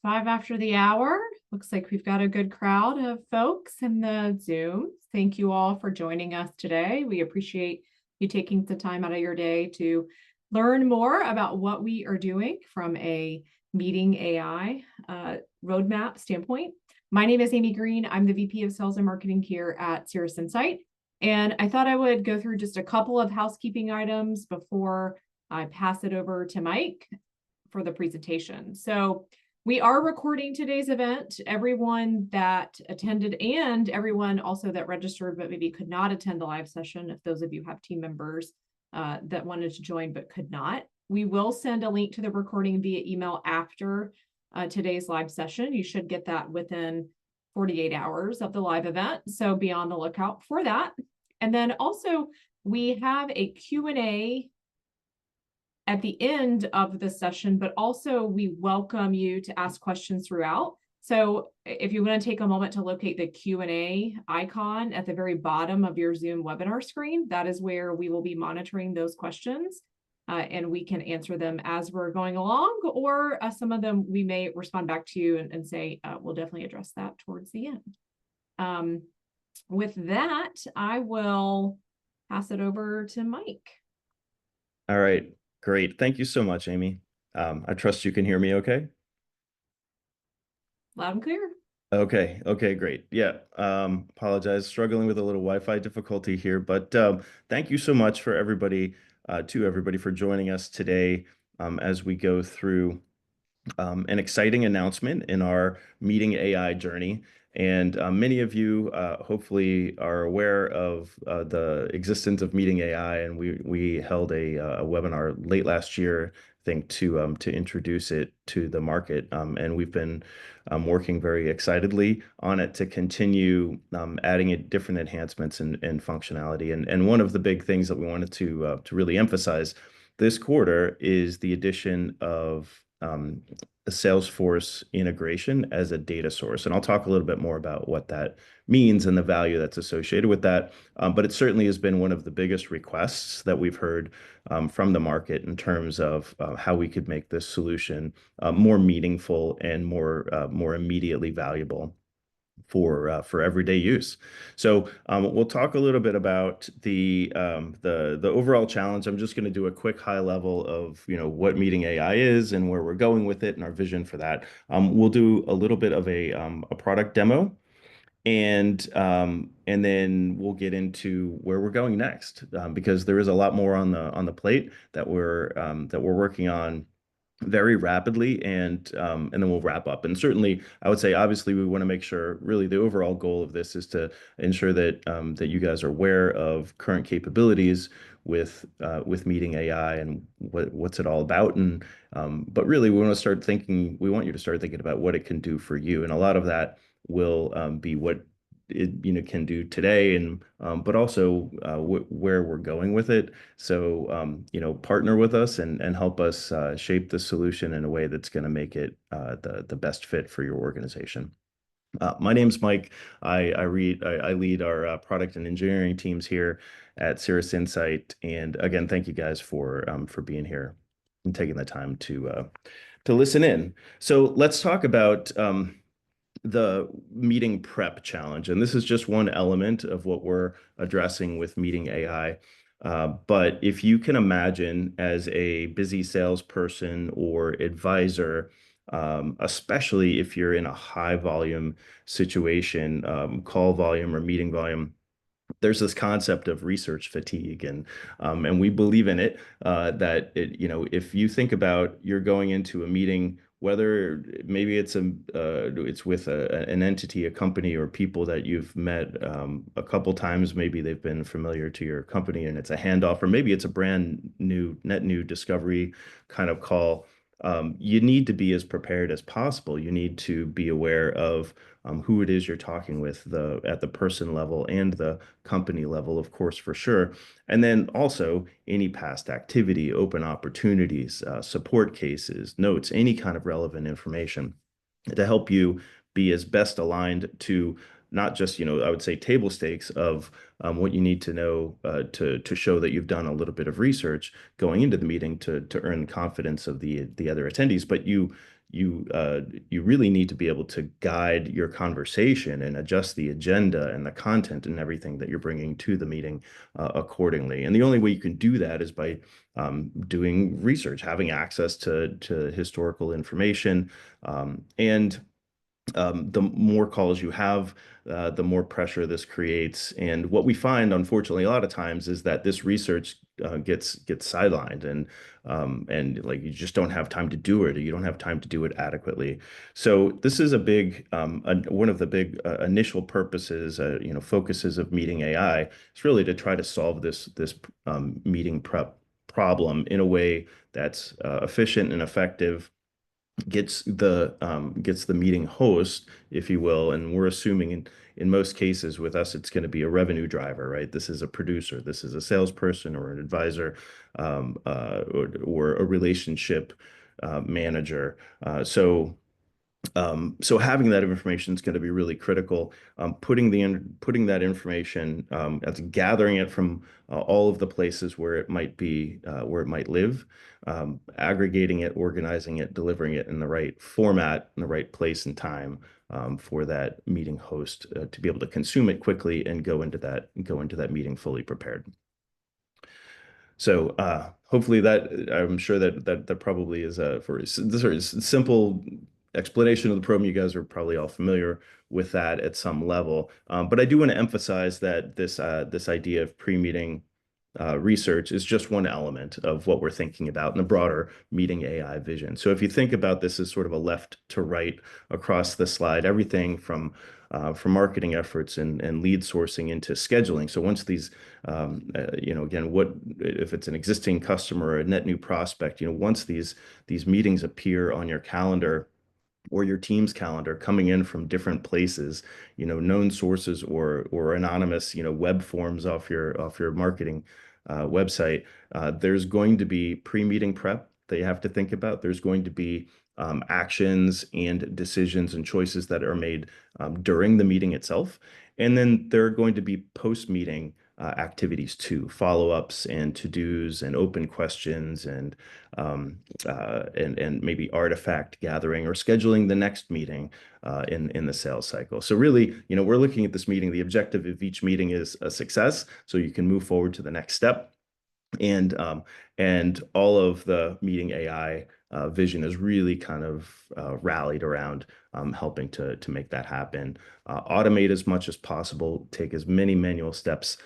5 after the hour. Looks like we've got a good crowd of folks in the Zoom. Thank you all for joining us today. We appreciate you taking the time out of your day to learn more about what we are doing from a meeting AI roadmap standpoint. My name is Amy Green. I'm the VP of Sales and Marketing here at Cirrus Insight. And I thought I would go through just a couple of housekeeping items before I pass it over to Mike for the presentation. So we are recording today's event. Everyone that attended and everyone also that registered but maybe could not attend the live session, if those of you have team members that wanted to join but could not, we will send a link to the recording via email after today's live session. You should get that within 48 hours of the live event, so be on the lookout for that. And then also we have a Q&A at the end of the session, but also we welcome you to ask questions throughout. So if you want to take a moment to locate the Q&A icon at the very bottom of your Zoom webinar screen, that is where we will be monitoring those questions and we can answer them as we're going along, or some of them we may respond back to you and say, we'll definitely address that towards the end. With that, I will pass it over to Mike. All right. Great. Thank you so much, Amy. I trust you can hear me okay? Loud and clear. Okay. Okay, great. Yeah. Apologize, struggling with a little Wi-Fi difficulty here, but thank you so much for everybody, to everybody for joining us today as we go through an exciting announcement in our Meeting AI journey. And many of you hopefully are aware of the existence of Meeting AI, and we held a webinar late last year, I think, to introduce it to the market. And we've been working very excitedly on it to continue adding different enhancements and functionality. And one of the big things that we wanted to really emphasize this quarter is the addition of a Salesforce integration as a data source. And I'll talk a little bit more about what that means and the value that's associated with that. But it certainly has been one of the biggest requests that we've heard from the market in terms of how we could make this solution more meaningful and more immediately valuable for everyday use. So we'll talk a little bit about the overall challenge. I'm just going to do a quick high level of what Meeting AI is and where we're going with it and our vision for that. We'll do a little bit of a product demo, and then we'll get into where we're going next, because there is a lot more on the plate that we're working on very rapidly, and then we'll wrap up. And certainly, I would say, obviously, we want to make sure, really, the overall goal of this is to ensure that that you guys are aware of current capabilities with Meeting AI and what's it all about. And but really, we want you to start thinking about what it can do for you, and a lot of that will be what it can do today, and but also where we're going with it. So partner with us and help us shape the solution in a way that's going to make it the best fit for your organization. My name's Mike. I lead our product and engineering teams here at Cirrus Insight. And again, thank you guys for being here and taking the time to listen in. So let's talk about the meeting prep challenge. And this is just one element of what we're addressing with Meeting AI. But if you can imagine, as a busy salesperson or advisor, especially if you're in a high volume situation, call volume or meeting volume, there's this concept of research fatigue, and we believe in it. That if you think about, you're going into a meeting, whether maybe it's with an entity, a company, or people that you've met a couple times, maybe they've been familiar to your company, and it's a handoff, or maybe it's a net new discovery kind of call. You need to be as prepared as possible. You need to be aware of who it is you're talking with, at the person level and the company level, of course, for sure. And then also any past activity, open opportunities, support cases, notes, any kind of relevant information to help you be as best aligned to not just, I would say, table stakes of what you need to know to show that you've done a little bit of research going into the meeting to earn confidence of the other attendees, but you you really need to be able to guide your conversation and adjust the agenda and the content and everything that you're bringing to the meeting accordingly. And the only way you can do that is by doing research, having access to historical information, and the more calls you have, the more pressure this creates. And what we find, unfortunately, a lot of times is that this research gets sidelined, and like you just don't have time to do it, or you don't have time to do it adequately. So this is a big one of the big initial purposes, focuses of Meeting AI. Is really to try to solve this meeting prep problem in a way that's efficient and effective, gets the meeting host, if you will, and we're assuming in most cases with us it's going to be a revenue driver, right? This is a producer, this is a salesperson or an advisor, or a relationship manager. So having that information is going to be really critical. Putting that information, as gathering it from all of the places where it might be, where it might live, aggregating it, organizing it, delivering it in the right format, in the right place and time, for that meeting host to be able to consume it quickly and go into that meeting fully prepared. So hopefully I'm sure that probably is for this sort of simple explanation of the program. You guys are probably all familiar with that at some level. But I do want to emphasize that this idea of pre-meeting research is just one element of what we're thinking about in the broader Meeting AI vision. So if you think about this as sort of a left to right across the slide, everything from marketing efforts and lead sourcing into scheduling. So once these, again, what if it's an existing customer or a net new prospect, once these meetings appear on your calendar or your team's calendar coming in from different places, known sources or anonymous, web forms off your marketing website, there's going to be pre-meeting prep that you have to think about. There's going to be actions and decisions and choices that are made during the meeting itself. And then there are going to be post-meeting activities too, follow-ups and to-dos and open questions and maybe artifact gathering or scheduling the next meeting in the sales cycle. So really, we're looking at this meeting. The objective of each meeting is a success, so you can move forward to the next step. And all of the Meeting AI vision is really kind of rallied around helping to make that happen. Automate as much as possible, take as many manual steps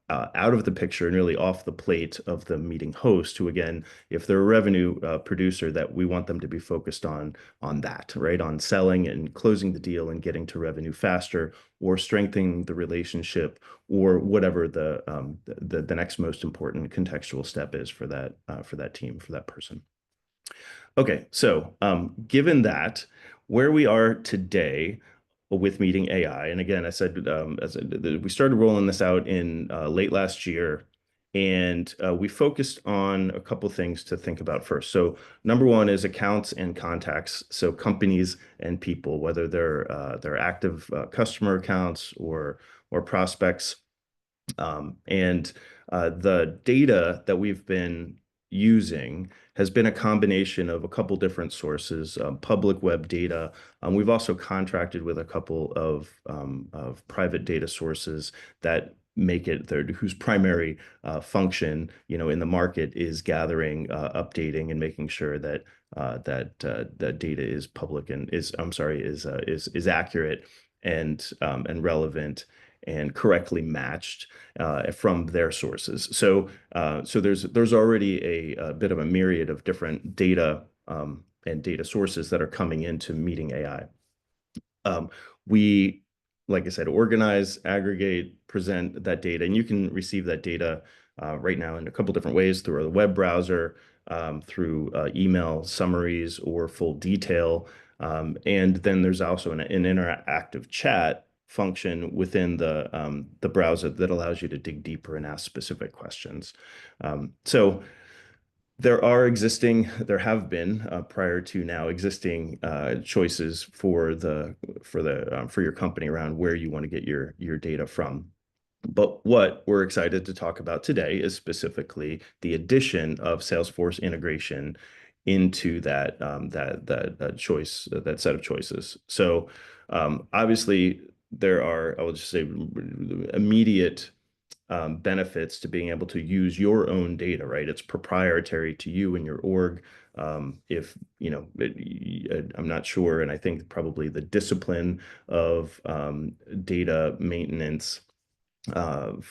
out of the picture and really off the plate of the meeting host, who, again, if they're a revenue producer, that we want them to be focused on that, right? On selling and closing the deal and getting to revenue faster, or strengthening the relationship, or whatever the next most important contextual step is for that team, for that person. Okay, so given that, where we are today with Meeting AI, and again, I said we started rolling this out in late last year, and we focused on a couple things to think about first. So number one is accounts and contacts. So companies and people, whether they're active customer accounts or prospects. And the data that we've been using has been a combination of a couple different sources, public web data. We've also contracted with a couple of private data sources that make it whose primary function, in the market is gathering, updating, and making sure that that data is public and is accurate and relevant and correctly matched from their sources. So there's already a bit of a myriad of different data and data sources that are coming into Meeting AI. We, like I said, organize, aggregate, present that data, and you can receive that data right now in a couple different ways: through a web browser, through email summaries, or full detail. And then there's also an interactive chat function within the browser that allows you to dig deeper and ask specific questions. So there have been prior to now existing choices for your company around where you want to get your data from. But what we're excited to talk about today is specifically the addition of Salesforce integration into that choice, that set of choices. So obviously there are, I would just say, immediate benefits to being able to use your own data, right? It's proprietary to you and your org. If, I'm not sure, and I think probably the discipline of data maintenance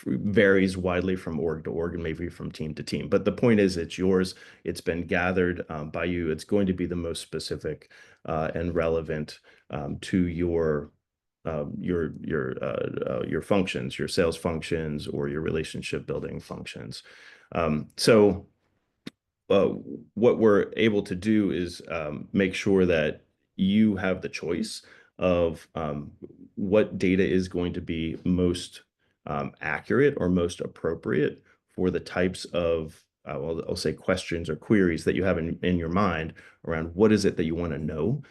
varies widely from org to org and maybe from team to team. But the point is, it's yours. It's been gathered by you. It's going to be the most specific and relevant to your functions, your sales functions, or your relationship building functions. So uh, what we're able to do is make sure that you have the choice of what data is going to be most accurate or most appropriate for the types of, I'll say, questions or queries that you have in your mind around what is it that you want to know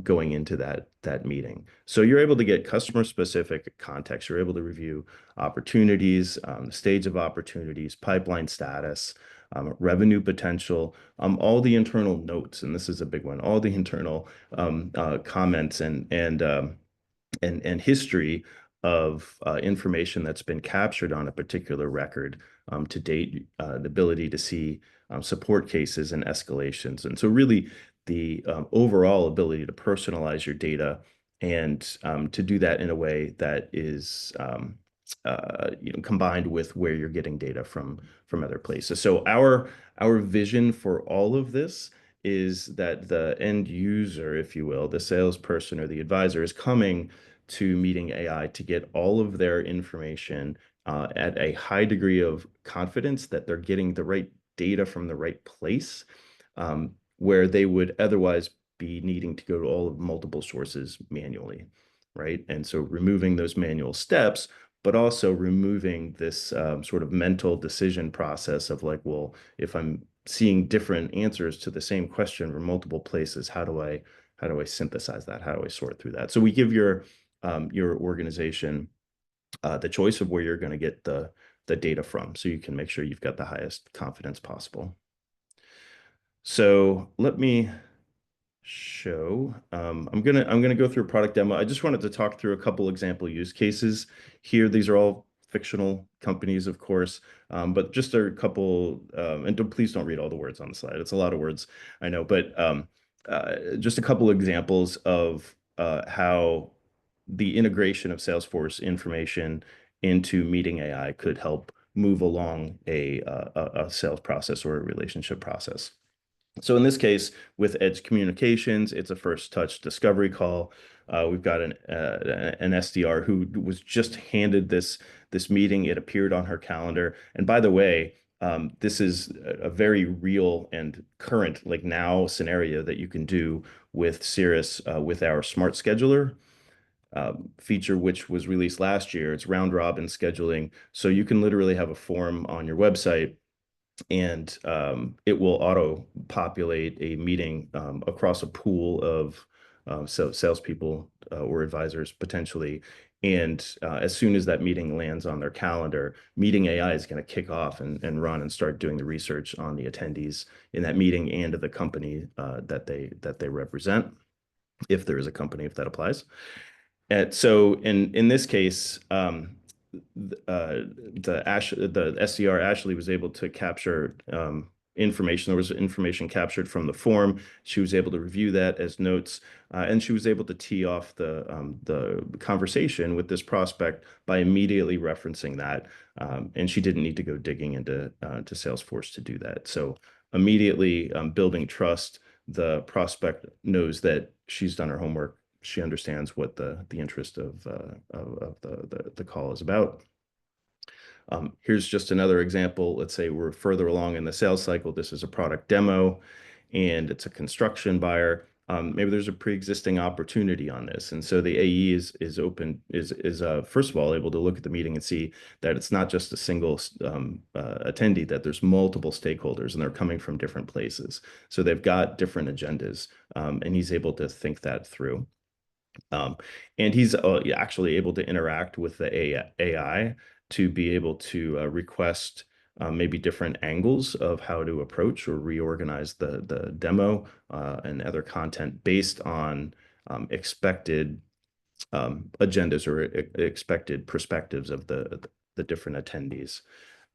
going into that meeting. So you're able to get customer specific context. You're able to review opportunities, stage of opportunities, pipeline status, revenue potential, all the internal notes, and this is a big one, all the internal comments and history of information that's been captured on a particular record to date, the ability to see support cases and escalations. And so really the overall ability to personalize your data and to do that in a way that is combined with where you're getting data from other places. So our vision for all of this is that the end user, if you will, the salesperson or the advisor, is coming to Meeting AI to get all of their information at a high degree of confidence that they're getting the right data from the right place, where they would otherwise be needing to go to all of multiple sources manually, right? And so removing those manual steps, but also removing this sort of mental decision process of like, well, if I'm seeing different answers to the same question from multiple places, how do I synthesize that? How do I sort through that? So we give your organization the choice of where you're going to get the data from, so you can make sure you've got the highest confidence possible. So let me show. I'm gonna go through a product demo. I just wanted to talk through a couple example use cases here. These are all fictional companies, of course, but just a couple. And please don't read all the words on the slide. It's a lot of words, I know, but just a couple examples of how the integration of Salesforce information into Meeting AI could help move along a sales process or a relationship process. So in this case, with Edge Communications, it's a first touch discovery call. We've got an SDR who was just handed this meeting. It appeared on her calendar. And by the way, this is a very real and current, like now, scenario that you can do with Cirrus with our Smart Scheduler feature, which was released last year. It's round robin scheduling. So you can literally have a form on your website and it will auto populate a meeting across a pool of salespeople or advisors potentially. And as soon as that meeting lands on their calendar, Meeting AI is going to kick off and run and start doing the research on the attendees in that meeting and of the company that they represent, if there is a company, if that applies. And so in this case, the SDR Ashley was able to capture information. There was information captured from the form. She was able to review that as notes, and she was able to tee off the conversation with this prospect by immediately referencing that. And she didn't need to go digging into to Salesforce to do that. So immediately building trust, the prospect knows that she's done her homework. She understands what the interest of the call is about. Here's just another example. Let's say we're further along in the sales cycle. This is a product demo, and it's a construction buyer. Maybe there's a pre-existing opportunity on this, and so the AE is open is first of all able to look at the meeting and see that it's not just a single attendee, that there's multiple stakeholders and they're coming from different places, so they've got different agendas, and he's able to think that through. And he's actually able to interact with the AI to be able to request maybe different angles of how to approach or reorganize the demo and other content based on expected agendas or expected perspectives of the different attendees.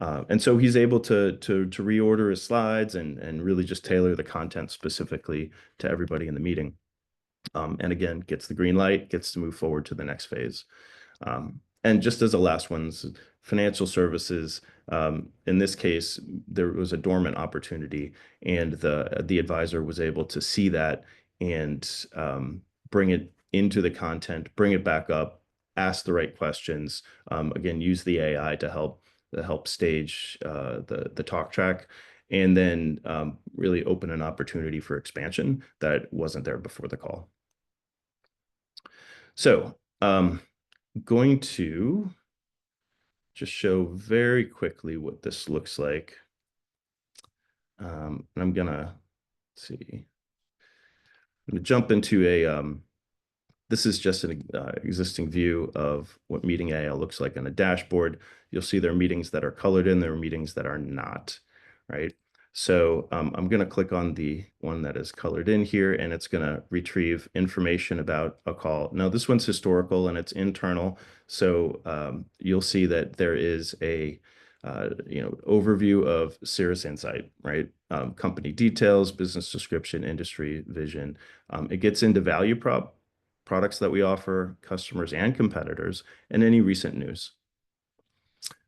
And so he's able to reorder his slides and really just tailor the content specifically to everybody in the meeting. And again, gets the green light, gets to move forward to the next phase. And just as a last one, financial services. In this case, there was a dormant opportunity, and the advisor was able to see that and bring it into the content, bring it back up, ask the right questions. Again, use the AI to help stage the talk track, and then really open an opportunity for expansion that wasn't there before the call. So going to just show very quickly what this looks like. And I'm gonna see. I'm gonna jump into this is just an existing view of what meeting AI looks like on a dashboard. You'll see there are meetings that are colored in, there are meetings that are not, right? So I'm going to click on the one that is colored in here, and it's going to retrieve information about a call. Now, this one's historical and it's internal. So you'll see that there is a overview of Cirrus Insight, right? Company details, business description, industry vision. It gets into value products that we offer, customers and competitors, and any recent news.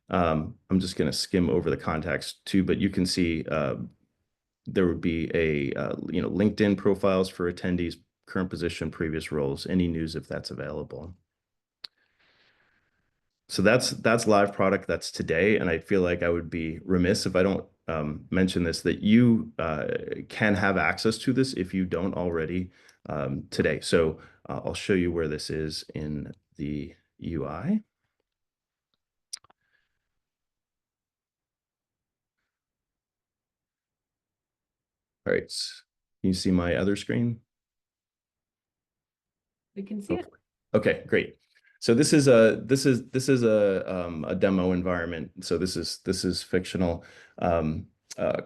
I'm just going to skim over the contacts too, but you can see there would be a LinkedIn profiles for attendees, current position, previous roles, any news if that's available. So that's live product. That's today, and I feel like I would be remiss if I don't mention this, that you can have access to this if you don't already today. So I'll show you where this is in the UI. All right, can you see my other screen? We can see it. Okay, great. So this is a demo environment. So this is fictional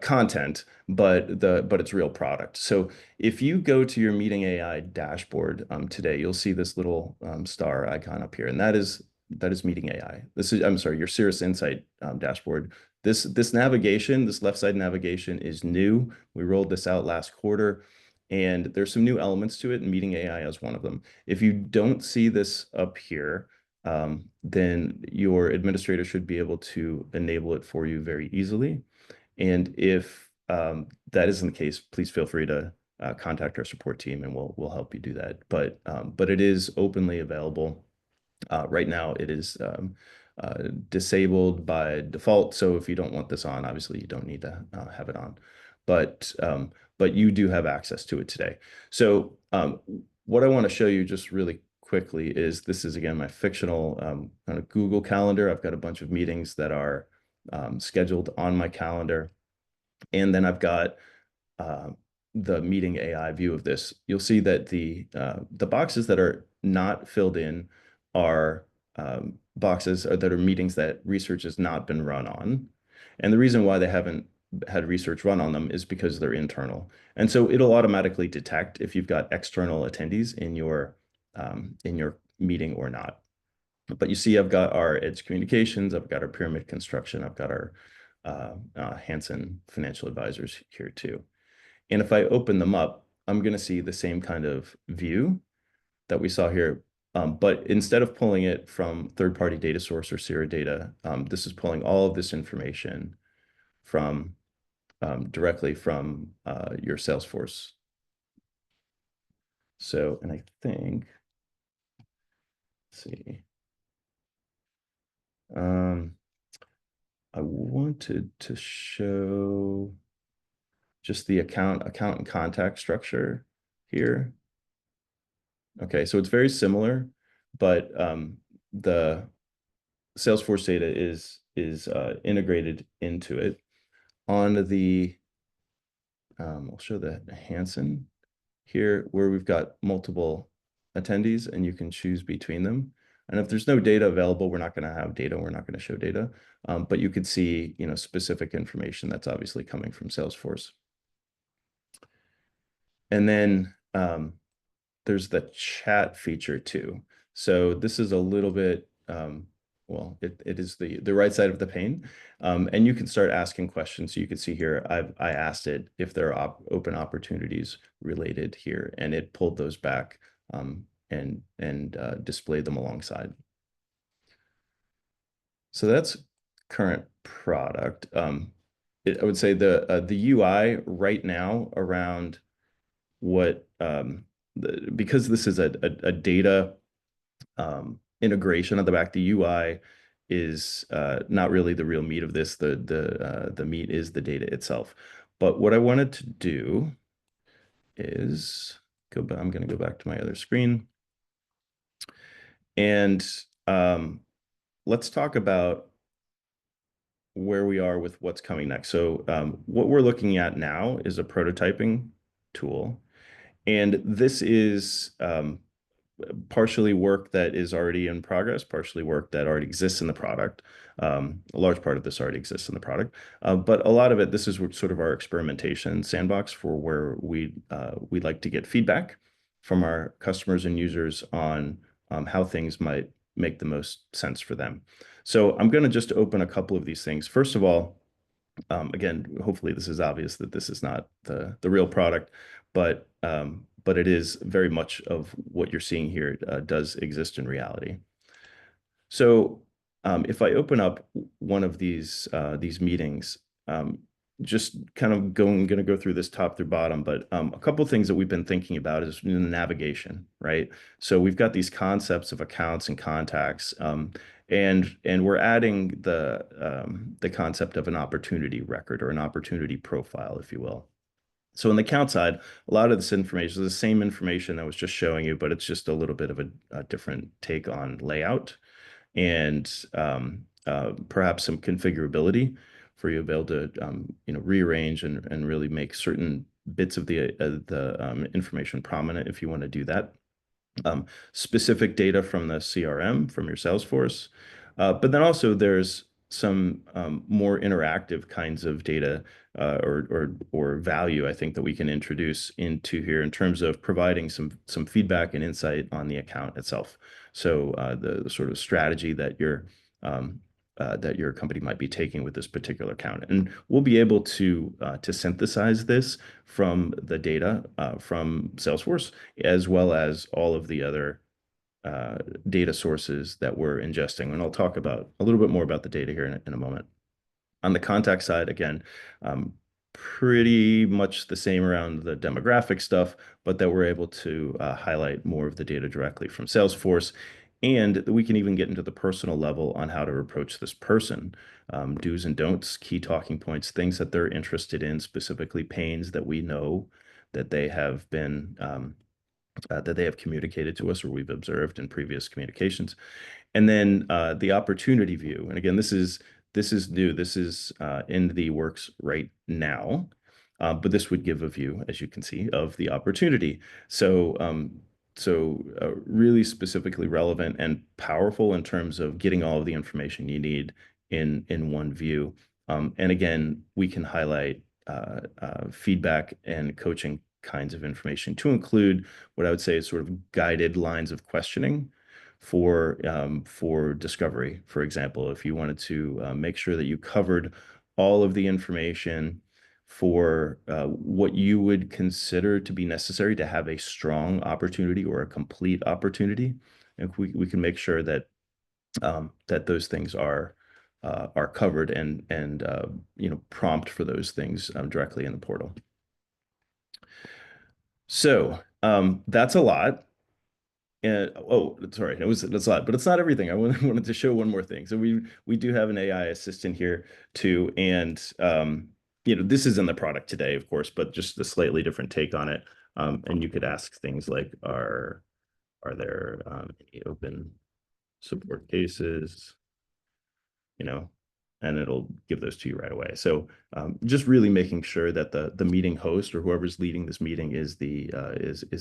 content, but it's real product. So if you go to your Meeting AI dashboard today, you'll see this little star icon up here, and that is Meeting AI. I'm sorry, your Cirrus Insight dashboard. This navigation, this left side navigation is new. We rolled this out last quarter, and there's some new elements to it, and Meeting AI is one of them. If you don't see this up here, then your administrator should be able to enable it for you very easily. And if that isn't the case, please feel free to contact our support team, and we'll help you do that. But it is openly available. Right now, it is disabled by default. So if you don't want this on, obviously you don't need to have it on. But you do have access to it today. So what I want to show you just really quickly is, this is again my fictional kind of Google Calendar. I've got a bunch of meetings that are scheduled on my calendar, and then I've got the Meeting AI view of this. You'll see that the boxes that are not filled in are boxes that are meetings that research has not been run on. And the reason why they haven't had research run on them is because they're internal. And so it'll automatically detect if you've got external attendees in your meeting or not. But you see, I've got our Edge Communications, I've got our Pyramid Construction, I've got our Hansen Financial Advisors here too. And if I open them up, I'm going to see the same kind of view that we saw here. But instead of pulling it from third-party data source or Sierra data, this is pulling all of this information from directly from your Salesforce. So, and I think, let's see. I wanted to show just the account and contact structure here. Okay, so it's very similar, but the Salesforce data is integrated into it. On the, I'll show the Hansen here, where we've got multiple attendees and you can choose between them. And if there's no data available, we're not going to have data. We're not going to show data. But you could see, specific information that's obviously coming from Salesforce. And then there's the chat feature too. So this is a little bit, well, it is the right side of the pane. And you can start asking questions. So you can see here, I asked it if there are open opportunities related here, and it pulled those back and displayed them alongside. So that's current product. I would say the UI right now around what because this is a data integration at the back, the UI is not really the real meat of this. The meat is the data itself. But what I wanted to do is go back. I'm going to go back to my other screen, and let's talk about where we are with what's coming next. So what we're looking at now is a prototyping tool. And this is partially work that is already in progress, partially work that already exists in the product. A large part of this already exists in the product, but a lot of it, this is sort of our experimentation sandbox for where we'd like to get feedback from our customers and users on how things might make the most sense for them. So I'm going to just open a couple of these things. First of all, again, hopefully this is obvious that this is not the real product, but it is very much of what you're seeing here does exist in reality. So if I open up one of these meetings, just kind of going to go through this top through bottom, but a couple of things that we've been thinking about is in the navigation, right? So we've got these concepts of accounts and contacts, and we're adding the concept of an opportunity record or an opportunity profile, if you will. So on the account side, a lot of this information is the same information I was just showing you, but it's just a little bit of a different take on layout and perhaps some configurability for you to be able to rearrange and really make certain bits of the information prominent if you want to do that. Specific data from the CRM, from your Salesforce. But then also there's some more interactive kinds of data or value, I think, that we can introduce into here in terms of providing some feedback and insight on the account itself. So the sort of strategy that your company might be taking with this particular account, and we'll be able to synthesize this from the data from Salesforce, as well as all of the other data sources that we're ingesting. And I'll talk about a little bit more about the data here in a moment. On the contact side, again, pretty much the same around the demographic stuff, but that we're able to highlight more of the data directly from Salesforce. And we can even get into the personal level on how to approach this person, do's and don'ts, key talking points, things that they're interested in, specifically pains that we know that they have been that they have communicated to us or we've observed in previous communications. And then the opportunity view. And again, this is new. This is in the works right now. But this would give a view, as you can see, of the opportunity. So really specifically relevant and powerful in terms of getting all of the information you need in one view. And again, we can highlight feedback and coaching kinds of information to include what I would say is sort of guided lines of questioning for discovery. For example, if you wanted to make sure that you covered all of the information for what you would consider to be necessary to have a strong opportunity or a complete opportunity, and we can make sure that that those things are covered and prompt for those things directly in the portal. So that's a lot. And oh, sorry, that's a lot, but it's not everything. I wanted to show one more thing. So we do have an AI assistant here too, and this is in the product today, of course, but just a slightly different take on it. And you could ask things like, are there any open support cases? And it'll give those to you right away. So just really making sure that the meeting host or whoever's leading this meeting is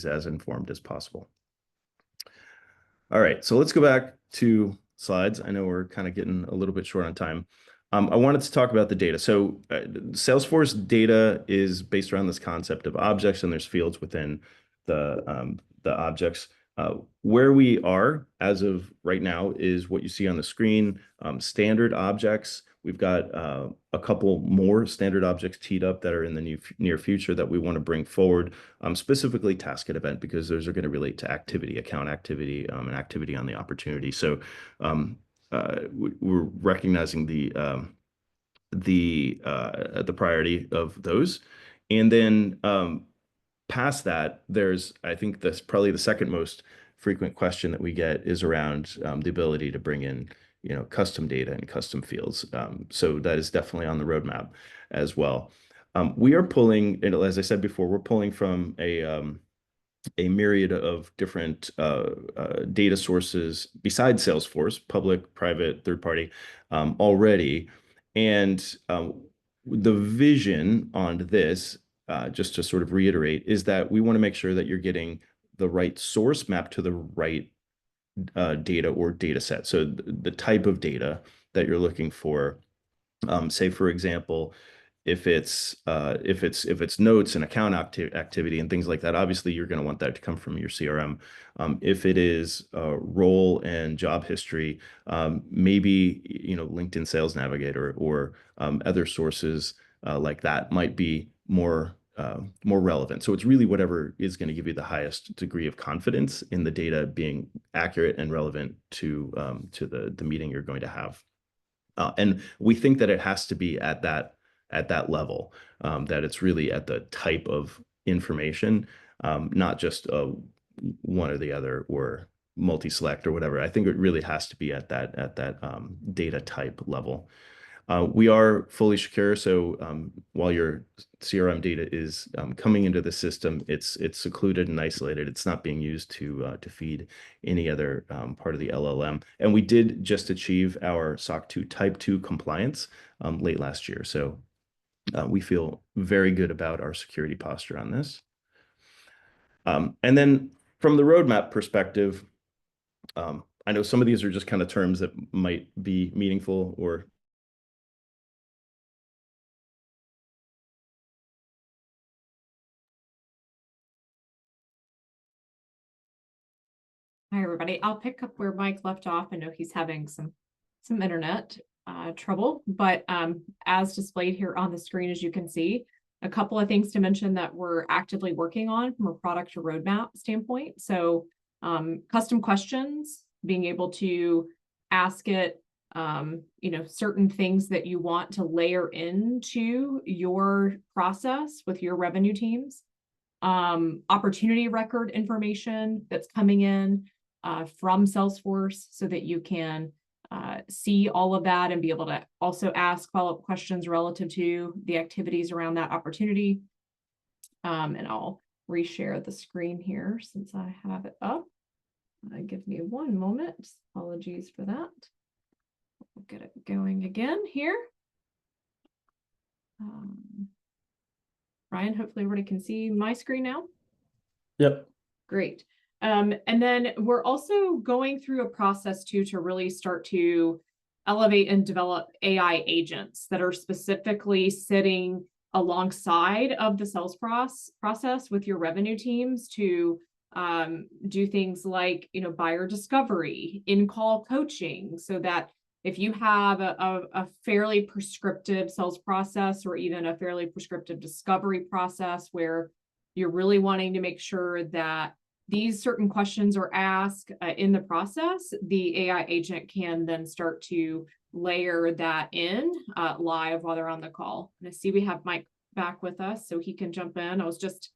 as informed as possible. All right, so let's go back two slides. I know we're kind of getting a little bit short on time. I wanted to talk about the data. So Salesforce data is based around this concept of objects, and there's fields within the objects. Where we are as of right now is what you see on the screen, standard objects. We've got a couple more standard objects teed up that are in the near future that we want to bring forward, specifically task and event, because those are going to relate to activity, account activity, and activity on the opportunity. So we're recognizing the priority of those, and then past that, there's, I think that's probably the second most frequent question that we get is around the ability to bring in, custom data and custom fields. So that is definitely on the roadmap as well. We are pulling, and as I said before, we're pulling from a myriad of different data sources besides Salesforce, public, private, third party, already. And the vision on this, just to sort of reiterate, is that we want to make sure that you're getting the right source mapped to the right data or data set. So the type of data that you're looking for, say, for example, if it's notes and account activity and things like that, obviously you're going to want that to come from your CRM. If it is role and job history, maybe LinkedIn Sales Navigator or other sources like that might be more relevant. So it's really whatever is going to give you the highest degree of confidence in the data being accurate and relevant to the meeting you're going to have. And we think that it has to be at that level, that it's really at the type of information, not just one or the other or multi-select or whatever. I think it really has to be at that data type level. We are fully secure, so while your CRM data is coming into the system, it's secluded and isolated. It's not being used to feed any other part of the LLM. And we did just achieve our SOC 2 Type 2 compliance late last year. So we feel very good about our security posture on this. And then from the roadmap perspective, I know some of these are just kind of terms that might be meaningful or Hi, everybody. I'll pick up where Mike left off. I know he's having some internet trouble, but as displayed here on the screen, as you can see, a couple of things to mention that we're actively working on from a product or roadmap standpoint. So custom questions, being able to ask it, certain things that you want to layer into your process with your revenue teams. Opportunity record information that's coming in from Salesforce so that you can see all of that and be able to also ask follow-up questions relative to the activities around that opportunity. And I'll reshare the screen here since I have it up. Give me one moment. Apologies for that. We'll get it going again here. Ryan, hopefully everybody can see my screen now. Yep. Great. And then we're also going through a process too to really start to elevate and develop AI agents that are specifically sitting alongside of the sales process with your revenue teams to do things like, buyer discovery, in-call coaching, so that if you have a fairly prescriptive sales process or even a fairly prescriptive discovery process where you're really wanting to make sure that these certain questions are asked in the process, the AI agent can then start to layer that in live while they're on the call. And I see we have Mike back with us, so he can jump in. I was just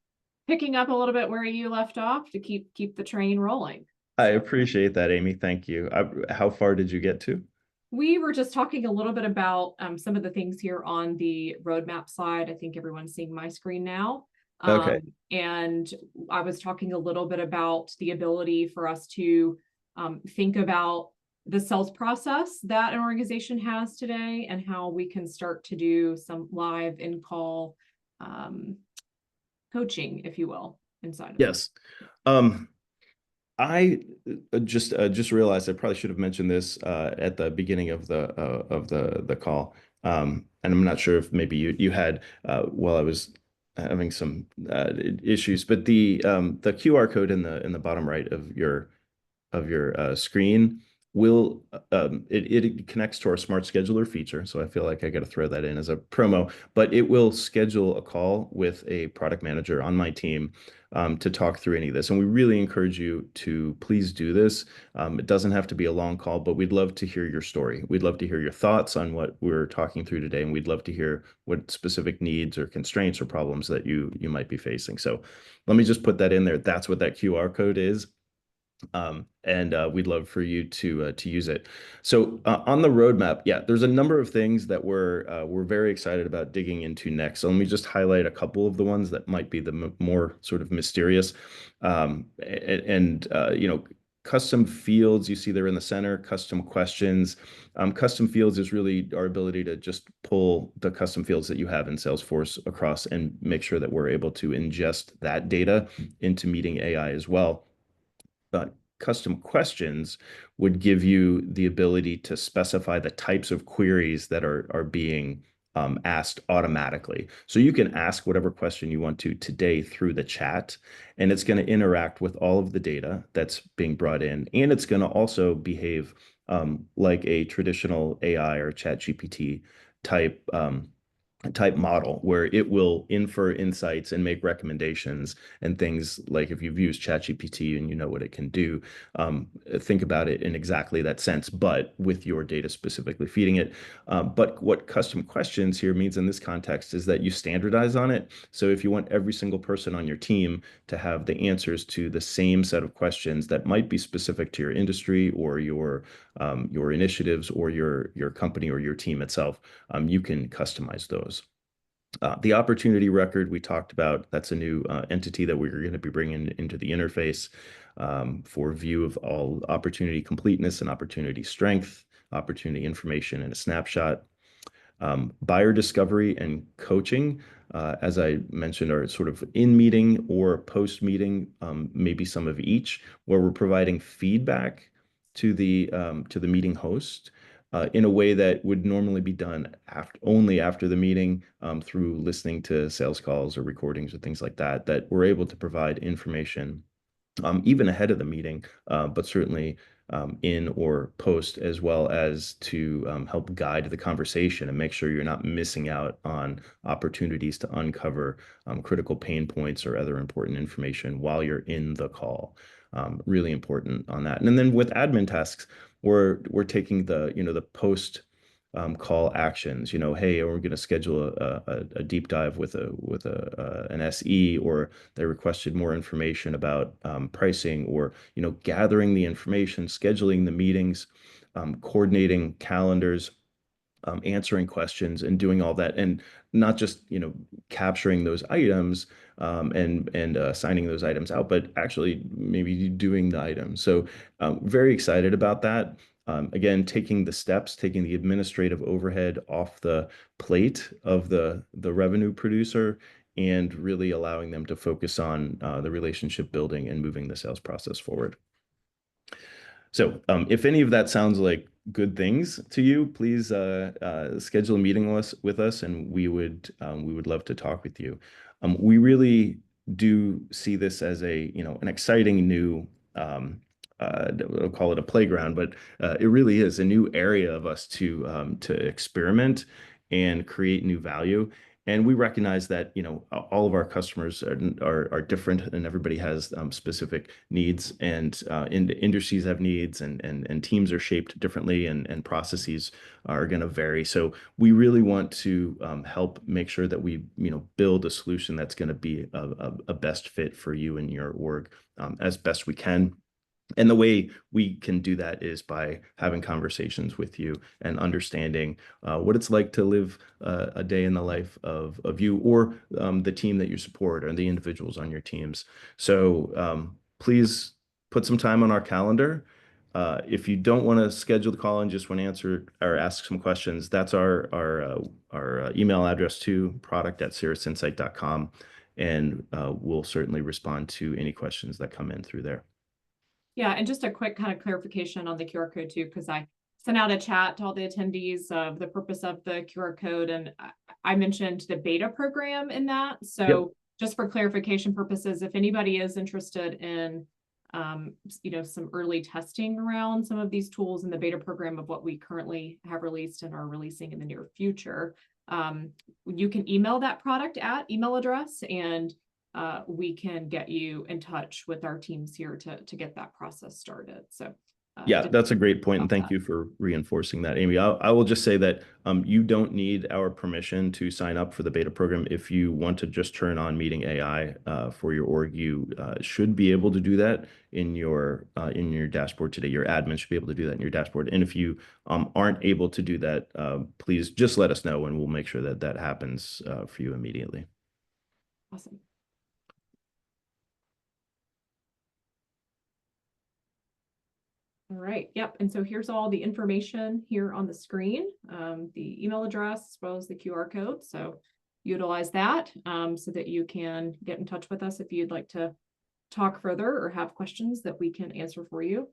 picking up a little bit where you left off to keep the train rolling. I appreciate that, Amy. Thank you. How far did you get to? We were just talking a little bit about some of the things here on the roadmap slide. I think everyone's seeing my screen now. Okay. And I was talking a little bit about the ability for us to think about the sales process that an organization has today and how we can start to do some live in-call coaching, if you will, inside of Yes. I just realized I probably should have mentioned this at the beginning of the call. And I'm not sure if maybe you had while I was having some issues, but the QR code in the bottom right of your screen will it connects to our smart scheduler feature. So I feel like I got to throw that in as a promo, but it will schedule a call with a product manager on my team to talk through any of this. And we really encourage you to please do this. It doesn't have to be a long call, but we'd love to hear your story. We'd love to hear your thoughts on what we're talking through today, and we'd love to hear what specific needs or constraints or problems that you might be facing. So let me just put that in there. That's what that QR code is. And we'd love for you to use it. So on the roadmap, yeah, there's a number of things that we're very excited about digging into next. So let me just highlight a couple of the ones that might be the more sort of mysterious. Custom fields you see there in the center, custom questions. Custom fields is really our ability to just pull the custom fields that you have in Salesforce across and make sure that we're able to ingest that data into Meeting AI as well. Custom questions would give you the ability to specify the types of queries that are being asked automatically. So you can ask whatever question you want to today through the chat, and it's going to interact with all of the data that's being brought in, and it's going to also behave like a traditional AI or chat GPT type type model where it will infer insights and make recommendations and things like if you've used ChatGPT and you know what it can do, think about it in exactly that sense, but with your data specifically feeding it. But what custom questions here means in this context is that you standardize on it. So if you want every single person on your team to have the answers to the same set of questions that might be specific to your industry or your initiatives or your company or your team itself, you can customize those. The opportunity record we talked about, that's a new entity that we're going to be bringing into the interface for view of all opportunity completeness and opportunity strength, opportunity information in a snapshot. Buyer discovery and coaching, as I mentioned, are sort of in meeting or post meeting, maybe some of each, where we're providing feedback to the meeting host in a way that would normally be done only after the meeting through listening to sales calls or recordings or things like that, that we're able to provide information even ahead of the meeting, but certainly in or post, as well as to help guide the conversation and make sure you're not missing out on opportunities to uncover critical pain points or other important information while you're in the call. Really important on that. And then with admin tasks, we're taking the post call actions. Hey, we're going to schedule a deep dive with an SE, or they requested more information about pricing, or gathering the information, scheduling the meetings, coordinating calendars, answering questions, and doing all that, and not just capturing those items and signing those items out, but actually maybe doing the items. So very excited about that. Again, taking the steps, taking the administrative overhead off the plate of the revenue producer, and really allowing them to focus on the relationship building and moving the sales process forward. So if any of that sounds like good things to you, please schedule a meeting with us, and we would love to talk with you. We really do see this as an exciting new we'll call it a playground, but it really is a new area of us to experiment and create new value. And we recognize that all of our customers are different, and everybody has specific needs, and industries have needs, and teams are shaped differently, and processes are going to vary. So we really want to help make sure that we build a solution that's going to be a best fit for you and your org as best we can. And the way we can do that is by having conversations with you and understanding what it's like to live a day in the life of you or the team that you support or the individuals on your teams. So please put some time on our calendar. If you don't want to schedule the call and just want to answer or ask some questions, that's our email address too, product@cirrusinsight.com. And we'll certainly respond to any questions that come in through there. Yeah, and just a quick kind of clarification on the QR code too, because I sent out a chat to all the attendees of the purpose of the QR code, and I mentioned the beta program in that. Yep. So just for clarification purposes, if anybody is interested in some early testing around some of these tools in the beta program of what we currently have released and are releasing in the near future, you can email that product at email address, and we can get you in touch with our teams here to get that process started. So Yeah, that's a great point, and about thank that. you for reinforcing that, Amy. I will just say that you don't need our permission to sign up for the beta program. If you want to just turn on Meeting AI for your org, you should be able to do that in your dashboard today. Your admin should be able to do that in your dashboard. And if you aren't able to do that, please just let us know, and we'll make sure that that happens for you immediately. Awesome. All right. Yep. And so here's all the information here on the screen, the email address as well as the QR code. So utilize that so that you can get in touch with us if you'd like to talk further or have questions that we can answer for you.